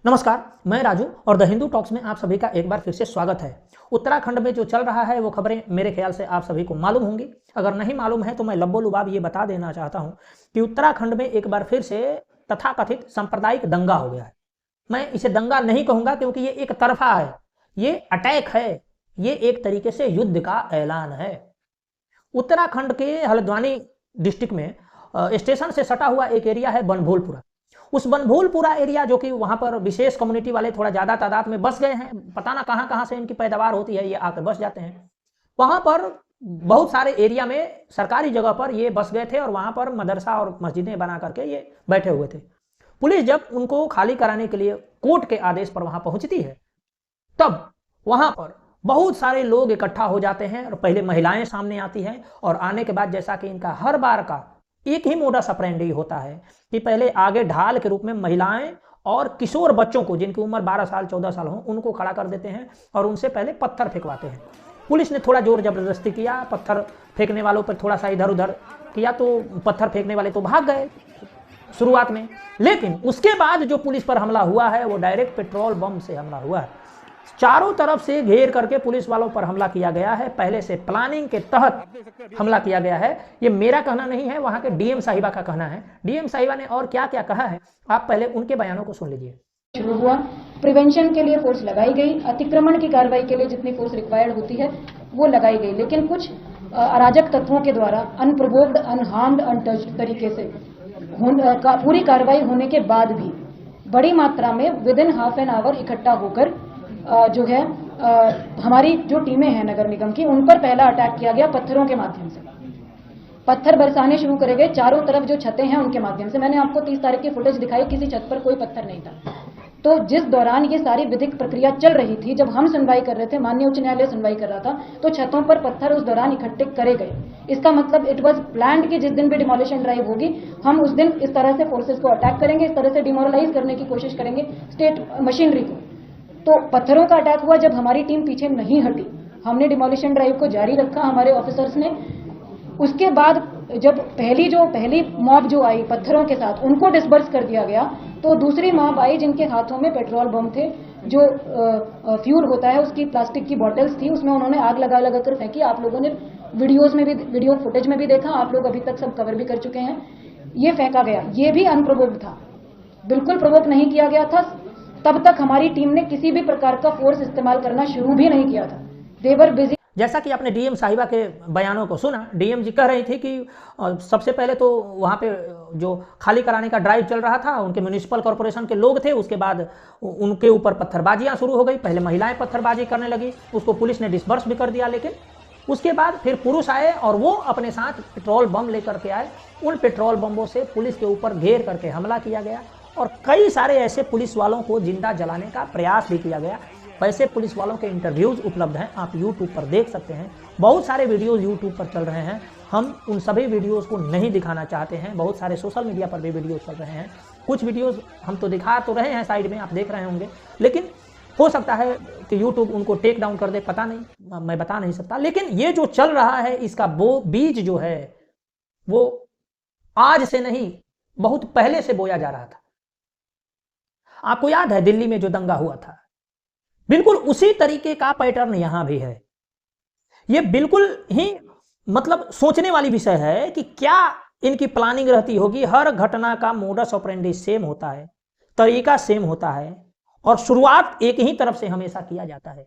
नमस्कार, मैं राजू और द हिंदू टॉक्स में आप सभी का एक बार फिर से स्वागत है। उत्तराखंड में जो चल रहा है वो खबरें मेरे ख्याल से आप सभी को मालूम होंगी। अगर नहीं मालूम है तो मैं लब्बो-लुबाब ये बता देना चाहता हूँ कि उत्तराखंड में एक बार फिर से तथाकथित सांप्रदायिक दंगा हो गया है। मैं इसे दंगा नहीं कहूँगा क्योंकि ये एक तरफ़ा है, ये अटैक है, ये एक तरीके से युद्ध का ऐलान है। उत्तराखंड के हल्द्वानी डिस्ट्रिक्ट में स्टेशन से सटा हुआ एक एरिया है बनभूलपुरा। उस बनभूलपुरा एरिया जो कि वहाँ पर विशेष कम्युनिटी वाले थोड़ा ज़्यादा तादाद में बस गए हैं, पता ना कहाँ-कहाँ से इनकी पैदावार होती है, ये आकर बस जाते हैं। वहाँ पर बहुत सारे एरिया में सरकारी जगह पर ये बस गए थे और वहाँ पर मदरसा और मस्जिदें बना करके ये बैठे हुए थे। पुलिस जब उनको खाली कराने के लिए कोर्ट के आदेश पर वहाँ पहुँचती है, तब वहाँ पर बहुत सारे लोग इकट्ठा हो जाते हैं और पहले महिलाएं सामने आती हैं और आने के बाद जैसा कि इनका हर बार का एक ही मोडस ऑपरेंडी होता है कि पहले आगे ढाल के रूप में महिलाएं और किशोर बच्चों को जिनकी उम्र 12 साल 14 साल हो उनको खड़ा कर देते हैं और उनसे पहले पत्थर फेंकवाते हैं। पुलिस ने थोड़ा जोर जबरदस्ती किया, पत्थर फेंकने वालों पर थोड़ा सा इधर उधर किया तो पत्थर फेंकने वाले तो भाग गए शुरुआत में, लेकिन उसके बाद जो पुलिस पर हमला हुआ है वो डायरेक्ट पेट्रोल बम से हमला हुआ है। चारों तरफ से घेर करके पुलिस वालों पर हमला किया गया है, पहले से प्लानिंग के तहत हमला किया गया है। ये मेरा कहना नहीं है, वहां के डीएम साहिबा का कहना है। डीएम साहिबा ने और क्या क्या कहा है, आप पहले उनके बयानों को सुन लीजिए। शुरू हुआ, प्रिवेंशन के लिए फोर्स लगाई गई, अतिक्रमण की कार्रवाई के लिए जितनी फोर्स रिक्वायर्ड होती है वो लगाई गई, लेकिन कुछ अराजक तत्वों के द्वारा अनप्रोवोक्ड, अनहार्म्ड, अनटच्ड तरीके से पूरी कार्रवाई होने के बाद भी बड़ी मात्रा में with in half an hour इकट्ठा होकर जो है हमारी जो टीमें हैं नगर निगम की, उन पर पहला अटैक किया गया पत्थरों के माध्यम से। पत्थर बरसाने शुरू करे गए चारों तरफ जो छतें हैं उनके माध्यम से। मैंने आपको 30 तारीख की फुटेज दिखाई, किसी छत पर कोई पत्थर नहीं था। तो जिस दौरान ये सारी विधिक प्रक्रिया चल रही थी, जब हम सुनवाई कर रहे थे, माननीय उच्च न्यायालय सुनवाई कर रहा था, तो छतों पर पत्थर उस दौरान इकट्ठे करे गए। इसका मतलब इट वाज प्लान्ड कि जिस दिन भी डिमोलिशन ड्राइव होगी हम उस दिन इस तरह से फोर्सेस को अटैक करेंगे, इस तरह से डिमोरलाइज करने की कोशिश करेंगे स्टेट मशीनरी को। तो पत्थरों का अटैक हुआ जब हमारी टीम पीछे नहीं हटी, हमने डिमोलिशन ड्राइव को जारी रखा हमारे ऑफिसर्स ने। उसके बाद जब पहली मॉब जो आई पत्थरों के साथ, उनको डिस्बर्स कर दिया गया, तो दूसरी मॉब आई जिनके हाथों में पेट्रोल बम थे, जो फ्यूल होता है उसकी प्लास्टिक की बॉटल्स थी, उसमें उन्होंने आग लगा लगा कर फेंकी। आप लोगों ने वीडियो फुटेज में भी देखा, आप लोग अभी तक सब कवर भी कर चुके हैं। ये फेंका गया, ये भी अनप्रोवोक्ड था, बिल्कुल प्रोवोक नहीं किया गया था। तब तक हमारी टीम ने किसी भी प्रकार का फोर्स इस्तेमाल करना शुरू भी नहीं किया था। देवर बिजी। जैसा कि आपने डीएम साहिबा के बयानों को सुना, डीएम जी कह रही थी कि सबसे पहले तो वहाँ पे जो खाली कराने का ड्राइव चल रहा था उनके म्यूनिसिपल कॉर्पोरेशन के लोग थे, उसके बाद उनके ऊपर पत्थरबाजियाँ शुरू हो गई। पहले महिलाएं पत्थरबाजी करने लगी, उसको पुलिस ने डिस्पर्स भी कर दिया, लेकिन उसके बाद फिर पुरुष आए और वो अपने साथ पेट्रोल बम लेकर के आए। उन पेट्रोल बम्बों से पुलिस के ऊपर घेर करके हमला किया गया और कई सारे ऐसे पुलिस वालों को जिंदा जलाने का प्रयास भी किया गया। वैसे पुलिस वालों के इंटरव्यूज उपलब्ध हैं, आप YouTube पर देख सकते हैं। बहुत सारे वीडियोस YouTube पर चल रहे हैं, हम उन सभी वीडियोस को नहीं दिखाना चाहते हैं। बहुत सारे सोशल मीडिया पर भी वीडियोस चल रहे हैं, कुछ वीडियोस हम तो दिखा तो रहे हैं, साइड में आप देख रहे होंगे, लेकिन हो सकता है कि YouTube उनको टेक डाउन कर दे, पता नहीं, मैं बता नहीं सकता। लेकिन ये जो चल रहा है इसका वो बीज जो है वो आज से नहीं, बहुत पहले से बोया जा रहा था। आपको याद है दिल्ली में जो दंगा हुआ था, बिल्कुल उसी तरीके का पैटर्न यहां भी है। यह बिल्कुल ही मतलब सोचने वाली विषय है कि क्या इनकी प्लानिंग रहती होगी। हर घटना का मोडस ऑपरेंडी सेम होता है, तरीका सेम होता है और शुरुआत एक ही तरफ से हमेशा किया जाता है।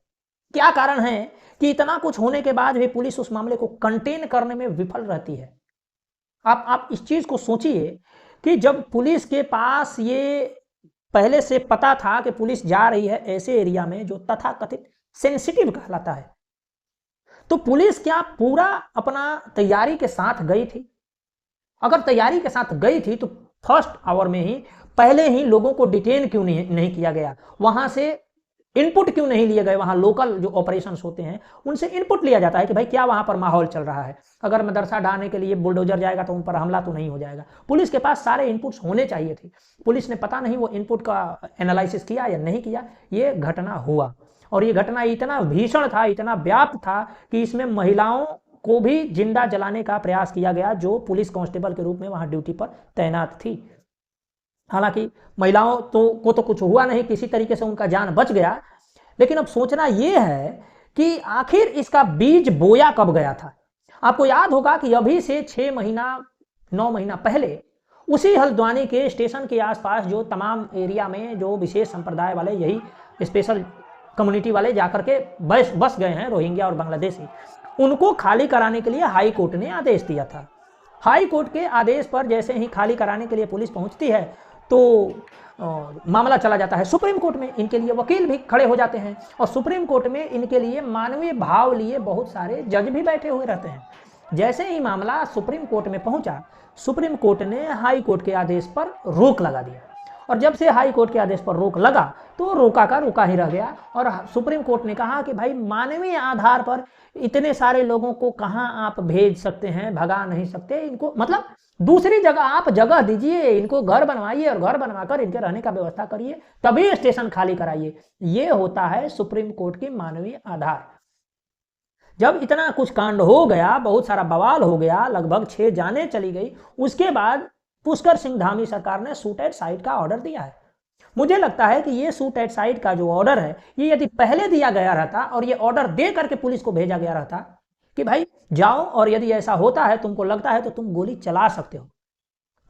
क्या कारण है कि इतना कुछ होने के बाद भी पुलिस उस मामले को कंटेन करने में विफल रहती है? आप इस चीज को सोचिए कि जब पुलिस के पास ये पहले से पता था कि पुलिस जा रही है ऐसे एरिया में जो तथाकथित सेंसिटिव कहलाता है, तो पुलिस क्या पूरा अपना तैयारी के साथ गई थी? अगर तैयारी के साथ गई थी तो फर्स्ट आवर में ही पहले ही लोगों को डिटेन क्यों नहीं किया गया? वहां से इनपुट क्यों नहीं लिए गए? वहां लोकल जो ऑपरेशंस होते हैं उनसे इनपुट लिया जाता है कि भाई क्या वहां पर माहौल चल रहा है, अगर मदरसा ढाने के लिए बुलडोजर जाएगा तो उन पर हमला तो नहीं हो जाएगा। पुलिस के पास सारे इनपुट्स होने चाहिए थे। पुलिस ने पता नहीं वो इनपुट का एनालिसिस किया या नहीं किया। ये घटना हुआ और ये घटना इतना भीषण था, इतना व्याप्त था कि इसमें महिलाओं को भी जिंदा जलाने का प्रयास किया गया जो पुलिस कांस्टेबल के रूप में वहां ड्यूटी पर तैनात थी। हालांकि महिलाओं को तो कुछ हुआ नहीं, किसी तरीके से उनका जान बच गया। लेकिन अब सोचना यह है कि आखिर इसका बीज बोया कब गया था। आपको याद होगा कि अभी से 6 महीना 9 महीना पहले उसी हल्द्वानी के स्टेशन के आसपास जो तमाम एरिया में जो विशेष संप्रदाय वाले, यही स्पेशल कम्युनिटी वाले जाकर के बस गए हैं, रोहिंग्या और बांग्लादेशी, उनको खाली कराने के लिए हाई कोर्ट ने आदेश दिया था। हाई कोर्ट के आदेश पर जैसे ही खाली कराने के लिए पुलिस पहुंचती है तो मामला चला जाता है सुप्रीम कोर्ट में। इनके लिए वकील भी खड़े हो जाते हैं और सुप्रीम कोर्ट में इनके लिए मानवीय भाव लिए बहुत सारे जज भी बैठे हुए रहते हैं। जैसे ही मामला सुप्रीम कोर्ट में पहुंचा, सुप्रीम कोर्ट ने हाई कोर्ट के आदेश पर रोक लगा दिया। और जब से हाई कोर्ट के आदेश पर रोक लगा तो रोका का रोका ही रह गया। और सुप्रीम कोर्ट ने कहा कि भाई मानवीय आधार पर इतने सारे लोगों को कहां आप भेज सकते हैं, भगा नहीं सकते इनको, मतलब दूसरी जगह आप जगह दीजिए, इनको घर बनवाइए और घर बनवाकर इनके रहने का व्यवस्था करिए, तभी स्टेशन खाली कराइए। ये होता है सुप्रीम कोर्ट की मानवीय आधार। जब इतना कुछ कांड हो गया, बहुत सारा बवाल हो गया, लगभग 6 जानें चली गई, उसके बाद पुष्कर सिंह धामी सरकार ने शूट एट साइट का ऑर्डर दिया है। मुझे लगता है कि ये शूट एट साइट का जो ऑर्डर है, ये यदि पहले दिया गया रहता और ये ऑर्डर दे करके पुलिस को भेजा गया रहता कि भाई जाओ और यदि ऐसा होता है, तुमको लगता है तो तुम गोली चला सकते हो,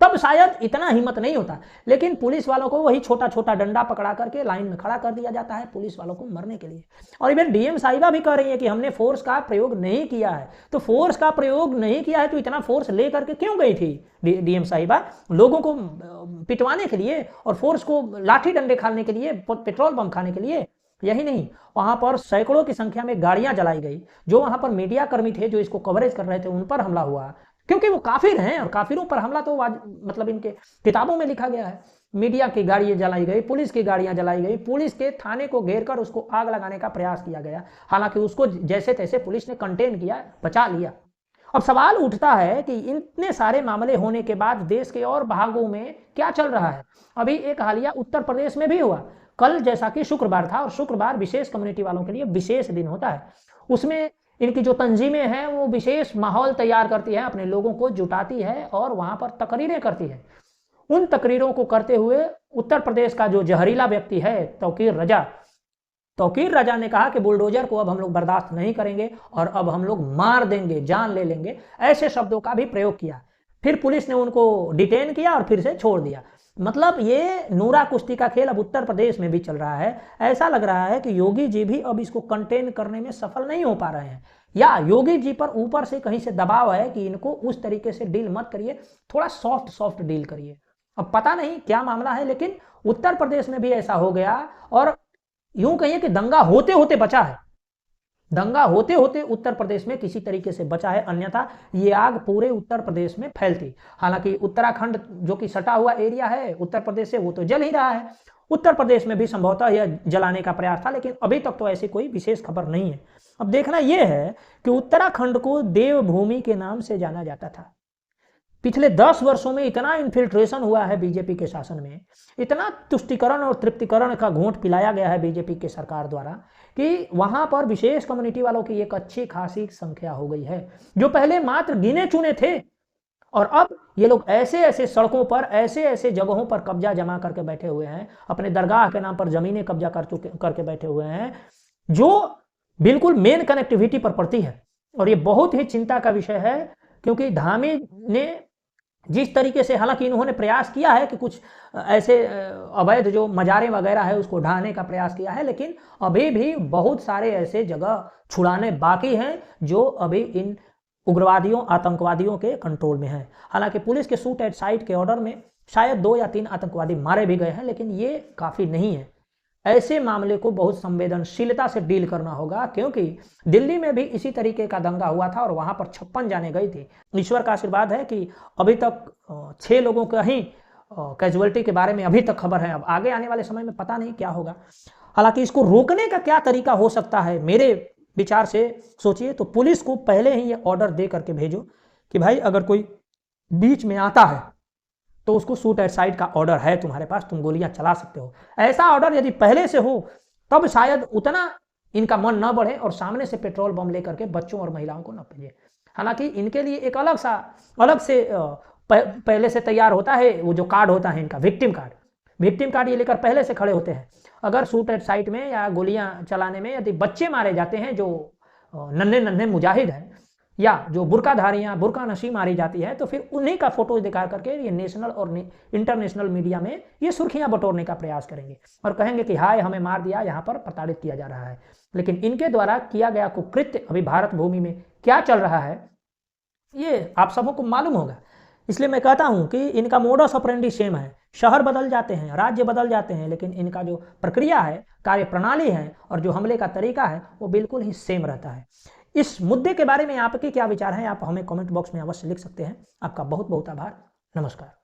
तब शायद इतना हिम्मत नहीं होता। लेकिन पुलिस वालों को वही छोटा छोटा डंडा पकड़ा करके लाइन में खड़ा कर दिया जाता है पुलिस वालों को मरने के लिए। और इवन डीएम साहिबा भी कह रही है कि हमने फोर्स का प्रयोग नहीं किया है। तो फोर्स का प्रयोग नहीं किया है तो इतना फोर्स ले करके क्यों गई थी डीएम साहिबा? लोगों को पिटवाने के लिए और फोर्स को लाठी डंडे खाने के लिए, पेट्रोल बम खाने के लिए? यही नहीं, वहां पर सैकड़ों की संख्या में गाड़ियां जलाई गई। जो वहां पर मीडिया कर्मी थे जो इसको कवरेज कर रहे थे उन पर हमला हुआ, क्योंकि वो काफिर हैं और काफिरों पर हमला तो मतलब इनके किताबों में लिखा गया है। मीडिया की गाड़ियां जलाई गई, पुलिस की गाड़ियां जलाई गई, पुलिस के थाने को घेर कर उसको आग लगाने का प्रयास किया गया। हालांकि उसको जैसे तैसे पुलिस ने कंटेन किया, बचा लिया। अब सवाल उठता है कि इतने सारे मामले होने के बाद देश के और भागों में क्या चल रहा है। अभी एक हालिया उत्तर प्रदेश में भी हुआ कल, जैसा कि शुक्रवार था, और शुक्रवार विशेष कम्युनिटी वालों के लिए विशेष दिन होता है। उसमें इनकी जो तंजीमें हैं वो विशेष माहौल तैयार करती है, अपने लोगों को जुटाती है और वहां पर तकरीरें करती है। उन तकरीरों को करते हुए उत्तर प्रदेश का जो जहरीला व्यक्ति है तौकीर रजा ने कहा कि बुलडोजर को अब हम लोग बर्दाश्त नहीं करेंगे और अब हम लोग मार देंगे, जान ले लेंगे, ऐसे शब्दों का भी प्रयोग किया। फिर पुलिस ने उनको डिटेन किया और फिर से छोड़ दिया। मतलब ये नूरा कुश्ती का खेल अब उत्तर प्रदेश में भी चल रहा है। ऐसा लग रहा है कि योगी जी भी अब इसको कंटेन करने में सफल नहीं हो पा रहे हैं, या योगी जी पर ऊपर से कहीं से दबाव है कि इनको उस तरीके से डील मत करिए, थोड़ा सॉफ्ट डील करिए। अब पता नहीं क्या मामला है, लेकिन उत्तर प्रदेश में भी ऐसा हो गया और यूं कहिए कि दंगा होते होते बचा है। दंगा होते होते उत्तर प्रदेश में किसी तरीके से बचा है, अन्यथा ये आग पूरे उत्तर प्रदेश में फैलती। हालांकि उत्तराखंड जो कि सटा हुआ एरिया है उत्तर प्रदेश से, वो तो जल ही रहा है। उत्तर प्रदेश में भी संभवतः यह जलाने का प्रयास था, लेकिन अभी तक तो ऐसी कोई विशेष खबर नहीं है। अब देखना यह है कि उत्तराखंड को देवभूमि के नाम से जाना जाता था। पिछले 10 वर्षों में इतना इन्फिल्ट्रेशन हुआ है बीजेपी के शासन में, इतना तुष्टिकरण और तृप्तिकरण का घूंट पिलाया गया है बीजेपी के सरकार द्वारा कि वहां पर विशेष कम्युनिटी वालों की एक अच्छी खासी संख्या हो गई है, जो पहले मात्र गिने चुने थे। और अब ये लोग ऐसे ऐसे सड़कों पर, ऐसे ऐसे जगहों पर कब्जा जमा करके बैठे हुए हैं, अपने दरगाह के नाम पर जमीनें कब्जा करके बैठे हुए हैं, जो बिल्कुल मेन कनेक्टिविटी पर पड़ती है। और ये बहुत ही चिंता का विषय है, क्योंकि धामी ने जिस तरीके से, हालांकि इन्होंने प्रयास किया है कि कुछ ऐसे अवैध जो मजारे वगैरह है उसको ढाने का प्रयास किया है, लेकिन अभी भी बहुत सारे ऐसे जगह छुड़ाने बाकी हैं जो अभी इन उग्रवादियों, आतंकवादियों के कंट्रोल में है। हालांकि पुलिस के शूट एट साइट के ऑर्डर में शायद 2 या 3 आतंकवादी मारे भी गए हैं, लेकिन ये काफी नहीं है। ऐसे मामले को बहुत संवेदनशीलता से डील करना होगा, क्योंकि दिल्ली में भी इसी तरीके का दंगा हुआ था और वहां पर 56 जाने गई थी। ईश्वर का आशीर्वाद है कि अभी तक 6 लोगों का ही कैजुअलिटी के बारे में अभी तक खबर है। अब आगे आने वाले समय में पता नहीं क्या होगा। हालांकि इसको रोकने का क्या तरीका हो सकता है, मेरे विचार से सोचिए तो पुलिस को पहले ही ये ऑर्डर दे करके भेजो कि भाई अगर कोई बीच में आता है तो उसको शूट एट साइट का ऑर्डर है तुम्हारे पास, तुम गोलियां चला सकते हो। ऐसा ऑर्डर यदि पहले से हो तब शायद उतना इनका मन न बढ़े और सामने से पेट्रोल बम लेकर के बच्चों और महिलाओं को न भेजे। हालांकि इनके लिए एक अलग से पहले से तैयार होता है, वो जो कार्ड होता है इनका विक्टिम कार्ड ये लेकर पहले से खड़े होते हैं। अगर शूट एट साइट में या गोलियां चलाने में यदि बच्चे मारे जाते हैं जो नन्हे नन्हे मुजाहिद हैं, या जो बुर्काधारियां बुर्का नशी मारी जाती है, तो फिर उन्हीं का फोटोज दिखा करके ये नेशनल और इंटरनेशनल मीडिया में ये सुर्खियां बटोरने का प्रयास करेंगे और कहेंगे कि हाय हमें मार दिया, यहाँ पर प्रताड़ित किया जा रहा है। लेकिन इनके द्वारा किया गया कुकृत्य अभी भारत भूमि में क्या चल रहा है ये आप सबों को मालूम होगा। इसलिए मैं कहता हूं कि इनका मोडस ऑपरेंडी सेम है। शहर बदल जाते हैं, राज्य बदल जाते हैं, लेकिन इनका जो प्रक्रिया है, कार्य प्रणाली है और जो हमले का तरीका है वो बिल्कुल ही सेम रहता है। इस मुद्दे के बारे में आपके क्या विचार हैं, आप हमें कमेंट बॉक्स में अवश्य लिख सकते हैं। आपका बहुत बहुत आभार। नमस्कार।